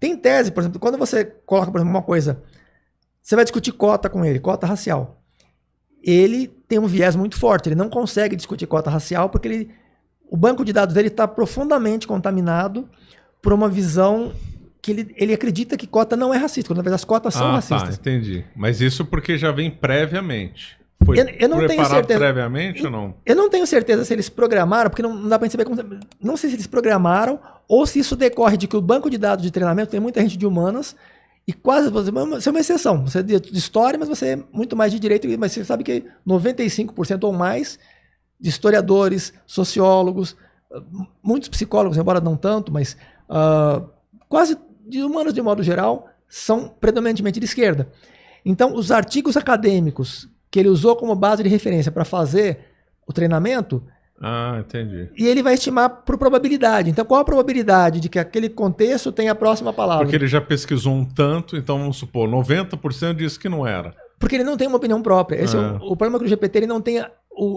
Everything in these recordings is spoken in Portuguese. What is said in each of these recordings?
Tem tese, por exemplo, quando você coloca, por exemplo, uma coisa, você vai discutir cota com ele, cota racial. Ele tem um viés muito forte, ele não consegue discutir cota racial porque o banco de dados dele está profundamente contaminado por uma visão que ele acredita que cota não é racista, quando na verdade as cotas são racistas. Tá, entendi. Mas isso porque já vem previamente. Foi eu não tenho certeza previamente ou não? Eu não tenho certeza se eles programaram, porque não dá para saber como. Não sei se eles programaram ou se isso decorre de que o banco de dados de treinamento tem muita gente de humanas e quase você é uma exceção. Você é de história, mas você é muito mais de direito, mas você sabe que 95% ou mais de historiadores, sociólogos, muitos psicólogos, embora não tanto, mas quase de humanos de modo geral são predominantemente de esquerda. Então, os artigos acadêmicos que ele usou como base de referência para fazer o treinamento. Entendi. E ele vai estimar por probabilidade. Então, qual a probabilidade de que aquele contexto tenha a próxima palavra? Porque ele já pesquisou um tanto, então vamos supor, 90% disse que não era. Porque ele não tem uma opinião própria. Esse é o problema que o GPT ele não tem.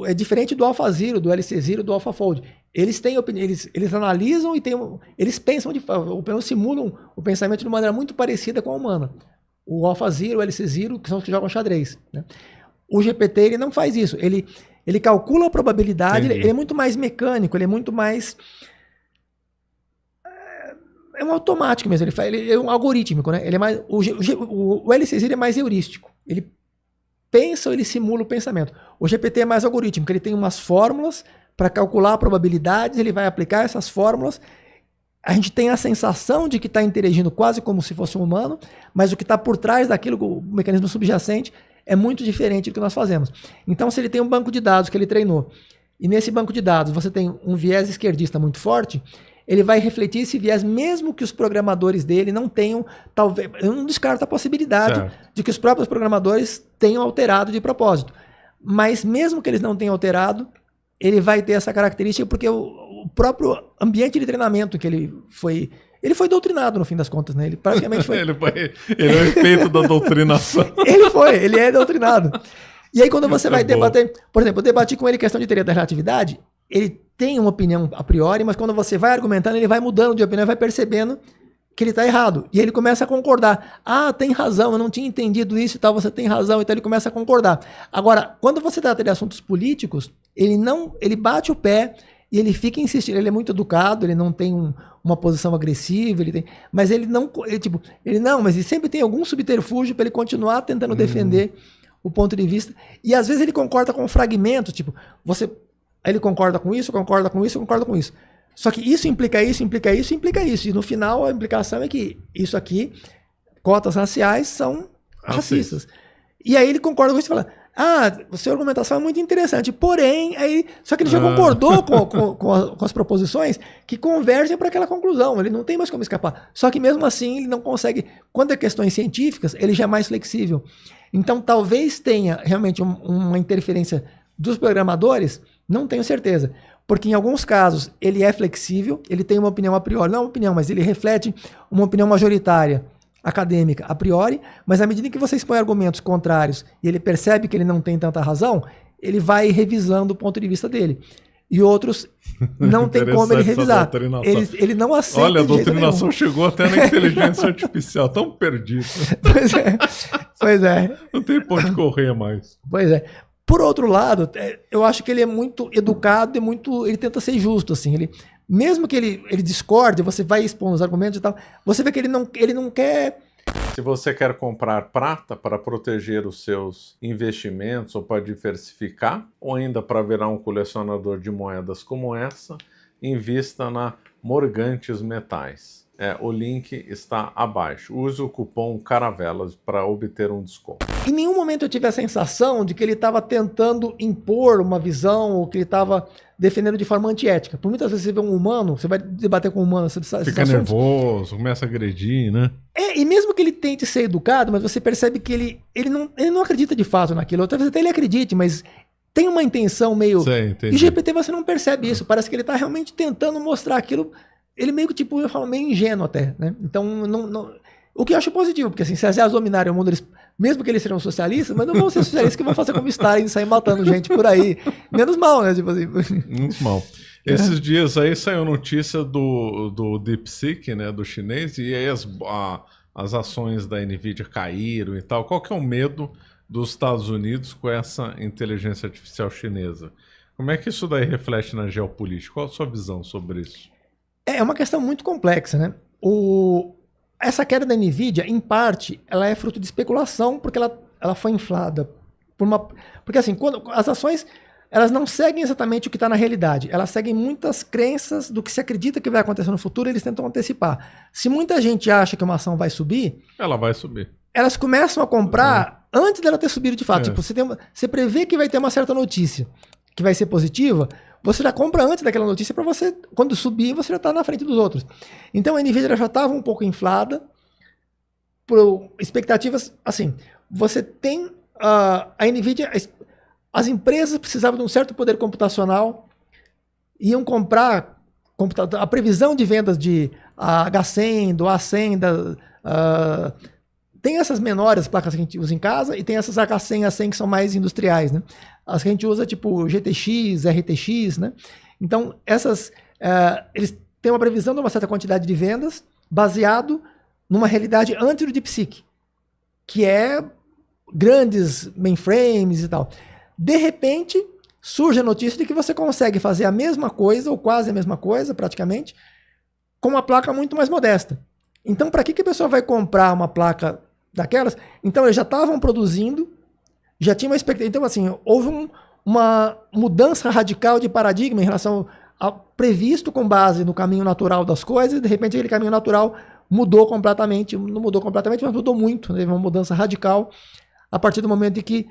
É diferente do AlphaZero, do LC0, do AlphaFold. Eles têm opinião, eles analisam e eles pensam, simulam o pensamento de uma maneira muito parecida com a humana. O AlphaZero, o LC0, que são os que jogam xadrez, né? O GPT ele não faz isso. Ele calcula a probabilidade, ele é muito mais mecânico, ele é muito mais. É um automático mesmo, ele é um algorítmico, né? Ele é mais, o LC0 é mais heurístico. Ele pensa ou ele simula o pensamento. O GPT é mais algorítmico, ele tem umas fórmulas para calcular probabilidades, ele vai aplicar essas fórmulas. A gente tem a sensação de que está interagindo quase como se fosse um humano, mas o que está por trás daquilo, o mecanismo subjacente, é muito diferente do que nós fazemos. Então, se ele tem um banco de dados que ele treinou, e nesse banco de dados você tem um viés esquerdista muito forte, ele vai refletir esse viés, mesmo que os programadores dele não tenham, talvez, eu não descarto a possibilidade de que os próprios programadores tenham alterado de propósito. Mas mesmo que eles não tenham alterado, ele vai ter essa característica porque o próprio ambiente de treinamento que ele foi doutrinado no fim das contas, né? Ele praticamente foi... ele é o efeito da doutrinação. ele é doutrinado. E aí quando você vai debater, por exemplo, eu debati com ele questão de teoria da relatividade, ele tem uma opinião a priori, mas quando você vai argumentando, ele vai mudando de opinião, vai percebendo que ele está errado. E ele começa a concordar. Tem razão, eu não tinha entendido isso e tal, você tem razão, então ele começa a concordar. Agora, quando você trata de assuntos políticos, ele bate o pé e ele fica insistindo. Ele é muito educado, ele não tem uma posição agressiva, mas ele sempre tem algum subterfúgio para ele continuar tentando defender o ponto de vista. E às vezes ele concorda com fragmentos, ele concorda com isso, concorda com isso, concorda com isso. Só que isso implica isso, implica isso, implica isso. E no final a implicação é que isso aqui, cotas raciais, são racistas. E aí ele concorda com isso e fala, a sua argumentação é muito interessante, porém, só que ele já concordou com as proposições que convergem para aquela conclusão, ele não tem mais como escapar. Só que mesmo assim ele não consegue, quando é questões científicas, ele já é mais flexível. Então talvez tenha realmente uma interferência dos programadores, não tenho certeza. Porque em alguns casos ele é flexível, ele tem uma opinião a priori, não uma opinião, mas ele reflete uma opinião majoritária, acadêmica a priori, mas à medida que você expõe argumentos contrários e ele percebe que ele não tem tanta razão, ele vai revisando o ponto de vista dele. E outros não tem como ele revisar. Ele não aceita. Olha, a doutrinação chegou até na inteligência artificial, tão perdido. Pois é. Não tem por onde correr mais. Pois é. Por outro lado, eu acho que ele é muito educado e ele tenta ser justo, assim. Mesmo que ele discorde, você vai expondo os argumentos e tal, você vê que ele não quer... Se você quer comprar prata para proteger os seus investimentos ou para diversificar, ou ainda para virar um colecionador de moedas como essa, invista na Morgantes Metais. O link está abaixo. Use o cupom CARAVELAS para obter um desconto. Em nenhum momento eu tive a sensação de que ele estava tentando impor uma visão ou que ele estava defendendo de forma antiética. Por muitas vezes você vê um humano, você vai debater com um humano... Fica nervoso, começa a agredir, né? E mesmo que ele tente ser educado, mas você percebe que ele não acredita de fato naquilo. Outra vez até ele acredite, mas tem uma intenção meio... E o GPT você não percebe isso. Parece que ele está realmente tentando mostrar aquilo... Ele meio que, eu falo, meio ingênuo até, né? Então, o que eu acho positivo, porque assim, se as dominarem o mundo, mesmo que eles sejam socialistas, mas não vão ser socialistas que vão fazer como Stalin e sair matando gente por aí. Menos mal, né? Menos mal. Esses dias aí saiu notícia do DeepSeek, né, do chinês, e aí as ações da NVIDIA caíram e tal. Qual que é o medo dos Estados Unidos com essa inteligência artificial chinesa? Como é que isso daí reflete na geopolítica? Qual a sua visão sobre isso? É uma questão muito complexa, né? Essa queda da NVIDIA, em parte, ela é fruto de especulação, porque ela foi inflada Porque assim, quando as ações, elas não seguem exatamente o que está na realidade. Elas seguem muitas crenças do que se acredita que vai acontecer no futuro, eles tentam antecipar. Se muita gente acha que uma ação vai subir... Ela vai subir. Elas começam a comprar antes dela ter subido de fato. Tipo, você prevê que vai ter uma certa notícia que vai ser positiva, você já compra antes daquela notícia para você, quando subir, você já está na frente dos outros. Então a NVIDIA já estava um pouco inflada por expectativas, assim, você tem a NVIDIA, as empresas precisavam de um certo poder computacional, iam comprar a previsão de vendas de H100, do A100, tem essas menores placas que a gente usa em casa e tem essas H100, A100 que são mais industriais, né? As que a gente usa tipo GTX, RTX, né? Então, eles têm uma previsão de uma certa quantidade de vendas baseado numa realidade antes do DeepSeek, que é grandes mainframes e tal. De repente, surge a notícia de que você consegue fazer a mesma coisa, ou quase a mesma coisa, praticamente, com uma placa muito mais modesta. Então, para que a pessoa vai comprar uma placa daquelas? Então, eles já estavam produzindo, já tinha uma expectativa. Então, assim, houve uma mudança radical de paradigma em relação ao previsto com base no caminho natural das coisas, e de repente aquele caminho natural mudou completamente, não mudou completamente, mas mudou muito, né? Teve uma mudança radical a partir do momento em que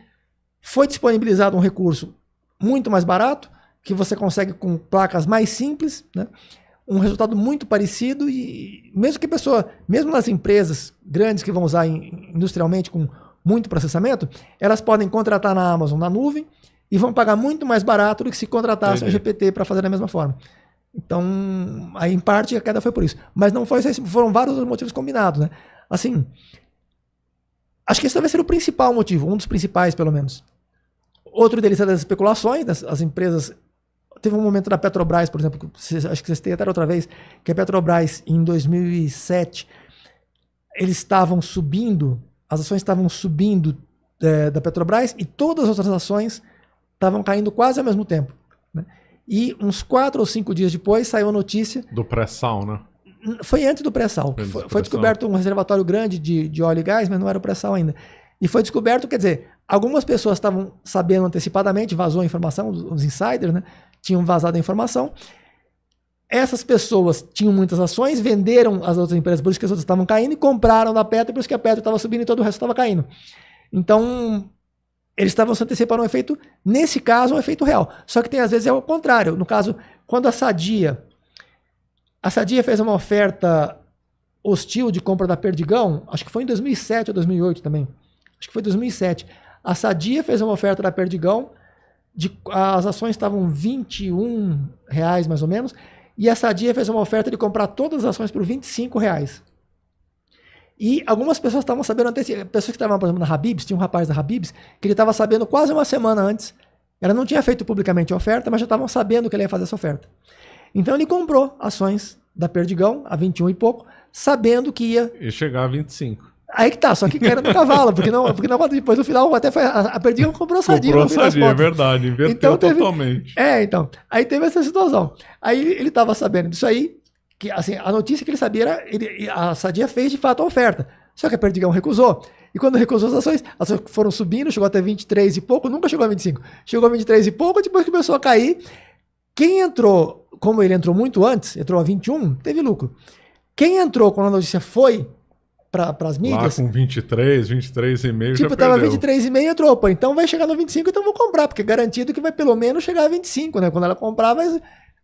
foi disponibilizado um recurso muito mais barato, que você consegue com placas mais simples, né? Um resultado muito parecido, e mesmo que a pessoa, mesmo nas empresas grandes que vão usar industrialmente com muito processamento, elas podem contratar na Amazon, na nuvem, e vão pagar muito mais barato do que se contratasse um GPT para fazer da mesma forma. Então, aí em parte a queda foi por isso. Mas não foi isso, foram vários motivos combinados, né? Assim, acho que esse deve ser o principal motivo, um dos principais pelo menos. Outro deles é das especulações, as empresas. Teve um momento da Petrobras, por exemplo, acho que vocês têm até outra vez, que a Petrobras, em 2007, eles estavam subindo, as ações estavam subindo da Petrobras e todas as outras ações estavam caindo quase ao mesmo tempo, né? E uns 4 ou 5 dias depois saiu a notícia... Do pré-sal, né? Foi antes do pré-sal. Foi descoberto um reservatório grande de óleo e gás, mas não era o pré-sal ainda. E foi descoberto, quer dizer, algumas pessoas estavam sabendo antecipadamente, vazou a informação, os insiders, né? Tinham vazado a informação. Essas pessoas tinham muitas ações, venderam as outras empresas, por isso que as outras estavam caindo, e compraram da Petro, por isso que a Petro estava subindo e todo o resto estava caindo. Então, eles estavam se antecipando um efeito, nesse caso, um efeito real. Só que tem, às vezes, é o contrário. No caso, quando a Sadia fez uma oferta hostil de compra da Perdigão, acho que foi em 2007 ou 2008 também. Acho que foi 2007. A Sadia fez uma oferta da Perdigão, as ações estavam R$21 mais ou menos, e a Sadia fez uma oferta de comprar todas as ações por R$25. E algumas pessoas estavam sabendo, pessoas que estavam, por exemplo, na Habib's, tinha um rapaz da Habib's, que ele estava sabendo quase uma semana antes. Ela não tinha feito publicamente a oferta, mas já estavam sabendo que ele ia fazer essa oferta. Então ele comprou ações da Perdigão a 21 e pouco, sabendo que ia... E chegar a 25. Aí que tá, só que era no cavalo, porque não depois no final até foi a Perdigão comprou a Sadia. Comprou a Sadia, é verdade, inverteu então, totalmente. Então, aí teve essa situação. Aí ele estava sabendo disso aí, que assim, a notícia que ele sabia era, a Sadia fez de fato a oferta, só que a Perdigão recusou. E quando recusou as ações foram subindo, chegou até 23 e pouco, nunca chegou a 25. Chegou a 23 e pouco, depois começou a cair. Quem entrou, como ele entrou muito antes, entrou a 21, teve lucro. Quem entrou quando a notícia foi para as mídias... Lá com 23,5 tipo, já tava perdeu. 23,5 e entrou, pô, então vai chegar no 25, então vou comprar, porque é garantido que vai pelo menos chegar a 25, né? Quando ela comprar, mas...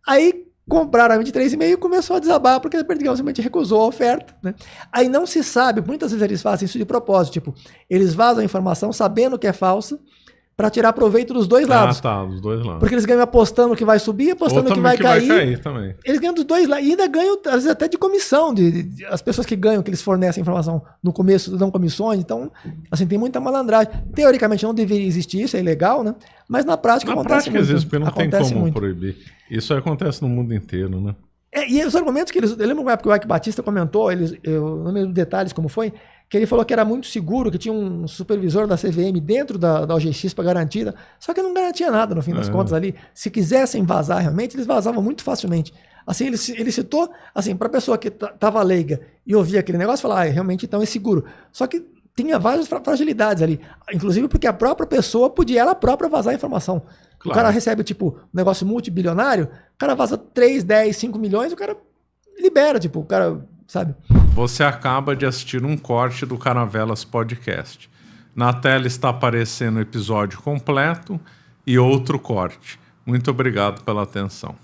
Aí compraram a 23,5 e começou a desabar, porque a Perdigão simplesmente recusou a oferta, né? Aí não se sabe, muitas vezes eles fazem isso de propósito, tipo, eles vazam a informação sabendo que é falsa, para tirar proveito dos dois lados. Dos dois lados. Porque eles ganham apostando que vai subir, apostando que vai cair. Também. Eles ganham dos dois lados. E ainda ganham, às vezes, até de comissão. As pessoas que ganham, que eles fornecem informação no começo, dão comissões. Então, assim, tem muita malandragem. Teoricamente não deveria existir isso, é ilegal, né? Mas na prática acontece muito. Existe, porque não tem como proibir. Isso acontece no mundo inteiro, né? E os argumentos que eles... Eu lembro uma época que o Ike Batista comentou, eu não lembro detalhes como foi, que ele falou que era muito seguro, que tinha um supervisor da CVM dentro da OGX para garantir, só que não garantia nada no fim das contas ali. Se quisessem vazar realmente, eles vazavam muito facilmente. Assim, ele citou, assim, para a pessoa que estava leiga e ouvia aquele negócio, falar, realmente então é seguro. Só que tinha várias fragilidades ali, inclusive porque a própria pessoa podia ela própria vazar a informação. Claro. O cara recebe, tipo, um negócio multibilionário, o cara vaza 3, 10, 5 milhões, o cara libera, tipo, o cara, sabe? Você acaba de assistir um corte do Caravelas Podcast. Na tela está aparecendo o episódio completo e outro corte. Muito obrigado pela atenção.